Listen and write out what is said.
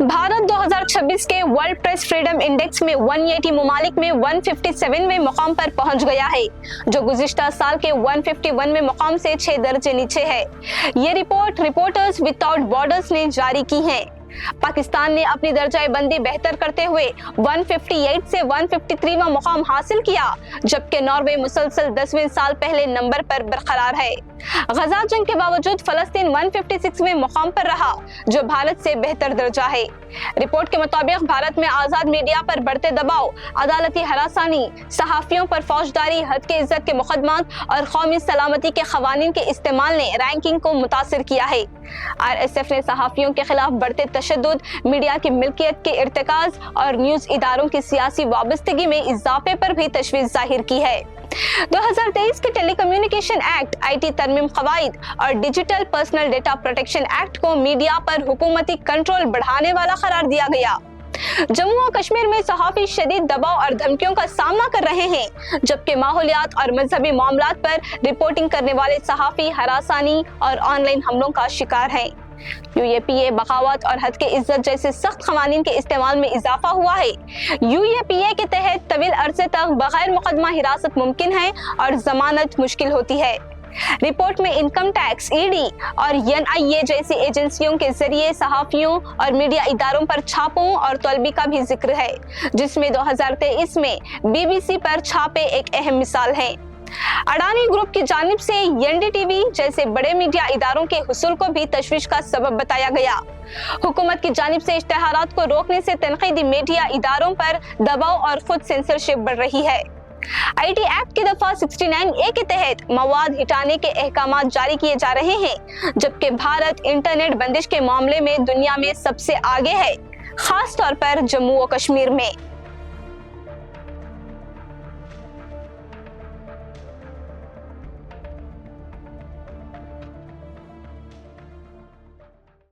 भारत 2026 के world press freedom index में 180 ममालिक में 157वें मुकाम पर पहुंच गया है, जो गुज़िश्ता साल के 151वें मुकाम से 6 दर्जे नीचे है। ये रिपोर्ट रिपोर्टर्स विदाउट बॉर्डर्स ने जारी की है। पाकिस्तान ने अपनी दर्जा बंदी बेहतर करते हुए 158 से 153वां मुकाम हासिल किया, जबकि नॉर्वे मुसलसल 10वें साल पहले नंबर पर बरकरार है। गजा जंग के बावजूद फलस्तीन 156वें मुकाम पर रहा, जो भारत से बेहतर दर्जा है। रिपोर्ट के मुताबिक भारत में आजाद मीडिया पर बढ़ते दबाव, अदालती हरासानी, सहाफियों पर फौजदारी, हद के इज्जत के मुकदमात और कौमी सलामती के खवानीन के इस्तेमाल ने रैंकिंग को मुतासिर किया है। RSF ने सहाफियों के खिलाफ बढ़ते तशद्दुद, मीडिया की मिल्कियत के इर्तिकाज और न्यूज इदारों की सियासी वाबस्तगी में इजाफे पर भी तशवीश जाहिर की है। 2023 के टेलीकम्युनिकेशन एक्ट, IT तरमीम कवायद और digital personal data protection act को मीडिया पर हुकूमती कंट्रोल बढ़ाने वाला करार दिया गया। जम्मू और कश्मीर में सहाफी शदीद दबाव और धमकियों का सामना कर रहे हैं, जबकि माहौलियात और मजहबी मामलात पर रिपोर्टिंग करने वाले सहाफी हरासानी और ऑनलाइन हमलों का शिकार हैं। UAPA बगावत और हद के इज्जत जैसे सख्त खवानीन के इस्तेमाल में इजाफा हुआ है। UAPA के तहत तवील अरसे तक बगैर मुकदमा हिरासत मुमकिन है और जमानत मुश्किल होती है। रिपोर्ट में इनकम टैक्स, ED और NIA जैसी एजेंसियों के जरिए सहाफियों और मीडिया इदारों पर छापों और तलबी का भी जिक्र है, जिसमें 2023 में BBC पर छापे एक अहम मिसाल है। अडानी ग्रुप की जानिब से NDTV जैसे बड़े मीडिया इदारों के हुसूल को भी तशवीश का सबब बताया गया। हुकूमत की जानिब से इश्तिहारात को रोकने से तनकीदी मीडिया इदारों पर दबाव और खुद सेंसरशिप बढ़ रही है। IT एक्ट की दफा 69A के तहत मवाद हटाने के अहकामात जारी किए जा रहे हैं, जबकि भारत इंटरनेट बंदिश के मामले में दुनिया में सबसे आगे है, खास तौर पर जम्मू और कश्मीर में।